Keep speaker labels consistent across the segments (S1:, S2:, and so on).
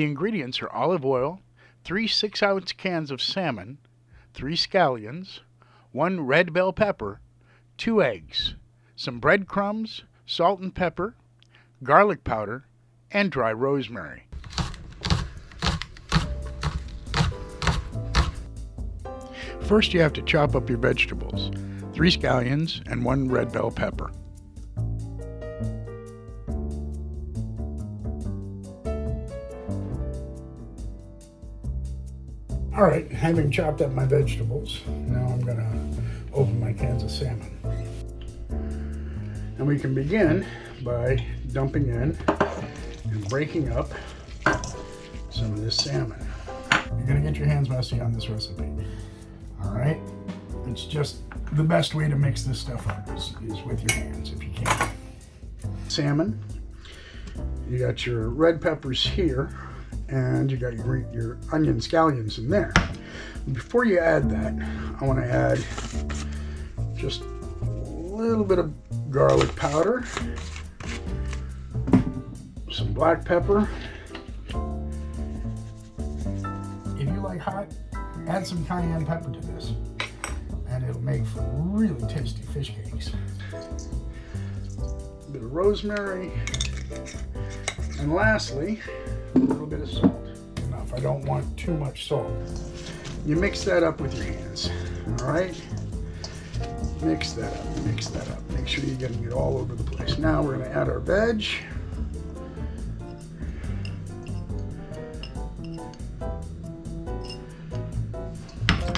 S1: The ingredients are olive oil, 3 6-ounce cans of salmon, 3 scallions, 1 red bell pepper, 2 eggs, some breadcrumbs, salt and pepper, garlic powder, and dry rosemary. First, you have to chop up your vegetables, 3 scallions and 1 red bell pepper. All right, having chopped up my vegetables, now I'm gonna open my cans of salmon. And we can begin by dumping in and breaking up some of this salmon. You're gonna get your hands messy on this recipe. All right, it's just the best way to mix this stuff up is with your hands if you can. Salmon, you got your red peppers here, and you got your onion scallions in there. Before you add that, I want to add just a little bit of garlic powder, some black pepper. If you like hot, add some cayenne pepper to this, and it'll make for really tasty fish cakes. A bit of rosemary, and lastly, a little bit of salt. Enough. I don't want too much salt. You mix that up with your hands. All right? Mix that up, mix that up. Make sure you're getting it all over the place. Now we're going to add our veg.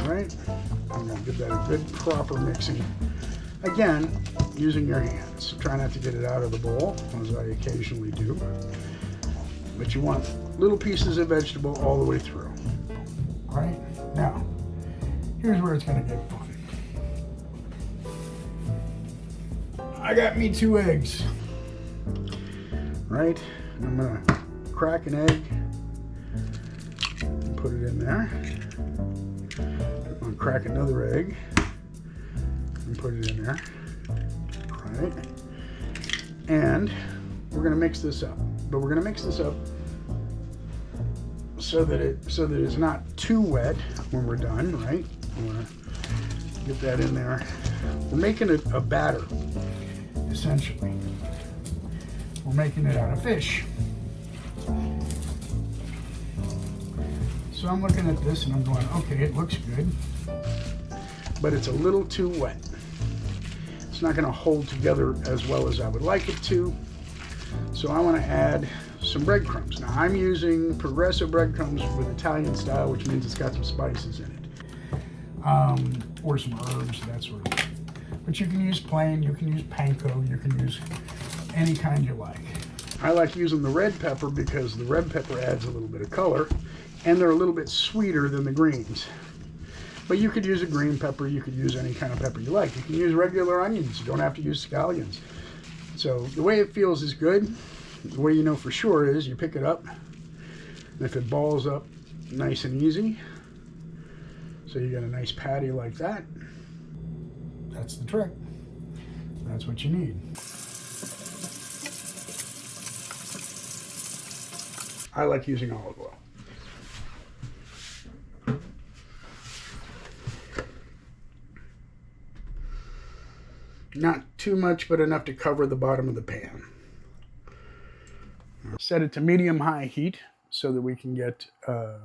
S1: All right? I'm going to give that a good proper mixing. Again, using your hands. Try not to get it out of the bowl, as I occasionally do. But you want little pieces of vegetable all the way through. All right, now, here's where it's gonna get fun. I got me 2 eggs. Right, and I'm gonna crack an egg and put it in there. I'm gonna crack another egg and put it in there. All right, and we're gonna mix this up. But we're going to mix this up so that it's not too wet when we're done, right? I'm going to get that in there. We're making it a batter, essentially. We're making it out of fish. So I'm looking at this and I'm going, okay, it looks good, but it's a little too wet. It's not going to hold together as well as I would like it to. So I want to add some breadcrumbs. Now I'm using Progresso breadcrumbs with Italian style, which means it's got some spices in it. Or some herbs, that sort of thing. But you can use plain, you can use panko, you can use any kind you like. I like using the red pepper because the red pepper adds a little bit of color, and they're a little bit sweeter than the greens. But you could use a green pepper, you could use any kind of pepper you like. You can use regular onions, you don't have to use scallions. So the way it feels is good. The way you know for sure is you pick it up, and if it balls up nice and easy, so you get a nice patty like that, that's the trick. That's what you need. I like using olive oil. Not too much, but enough to cover the bottom of the pan. Set it to medium-high heat so that we can get the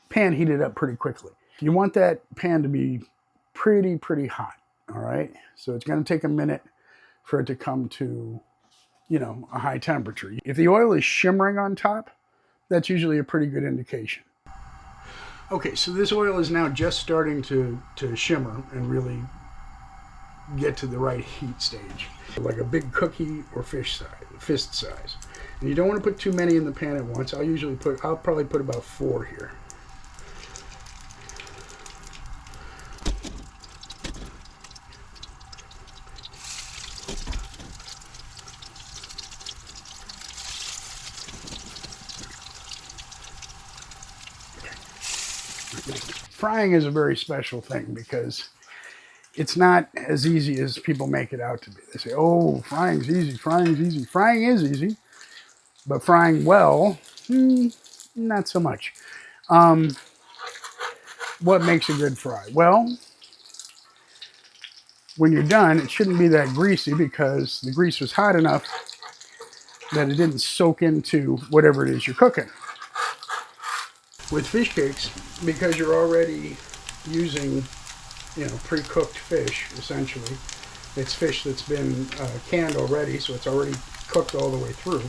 S1: pan heated up pretty quickly. You want that pan to be pretty hot, all right? So it's going to take a minute for it to come to, you know, a high temperature. If the oil is shimmering on top, that's usually a pretty good indication. Okay, so this oil is now just starting to shimmer and really get to the right heat stage, like a big cookie or fist size. And you don't want to put too many in the pan at once. I'll probably put about 4 here. Frying is a very special thing because it's not as easy as people make it out to be. They say, oh, frying's easy, frying's easy. Frying is easy, But frying well, not so much. What makes a good fry? Well, when you're done, it shouldn't be that greasy because the grease was hot enough that it didn't soak into whatever it is you're cooking. With fish cakes, because you're already using, pre-cooked fish, essentially. It's fish that's been canned already, so it's already cooked all the way through.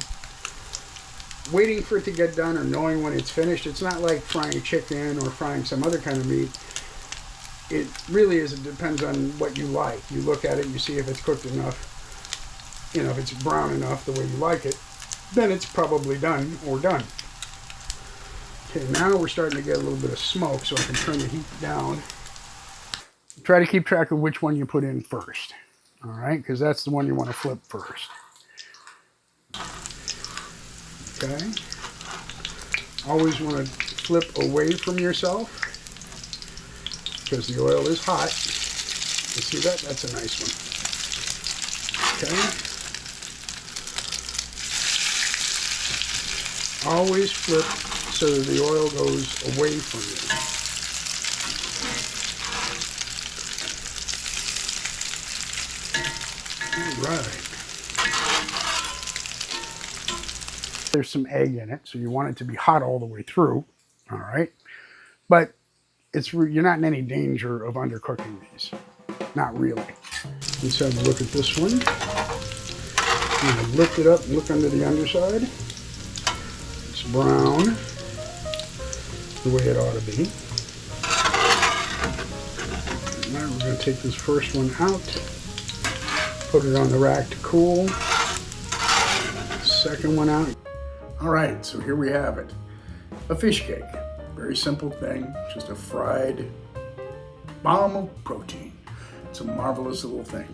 S1: Waiting for it to get done or knowing when it's finished, it's not like frying chicken or frying some other kind of meat. It really is, it depends on what you like. You look at it, you see if it's cooked enough, if it's brown enough the way you like it, then it's probably done or done. Okay, now we're starting to get a little bit of smoke, so I can turn the heat down. Try to keep track of which one you put in first, all right? Because that's the one you want to flip first. Okay. Always want to flip away from yourself because the oil is hot. You see that? That's a nice one. Okay. Always flip so that the oil goes away from you. All right. There's some egg in it, so you want it to be hot all the way through. All right. But you're not in any danger of undercooking these. Not really. Let's have a look at this one. I'm going to lift it up and look under the underside. It's brown, the way it ought to be. Now we're going to take this first one out, put it on the rack to cool. Second one out. All right, so here we have it. A fish cake. Very simple thing, just a fried bomb of protein. It's a marvelous little thing.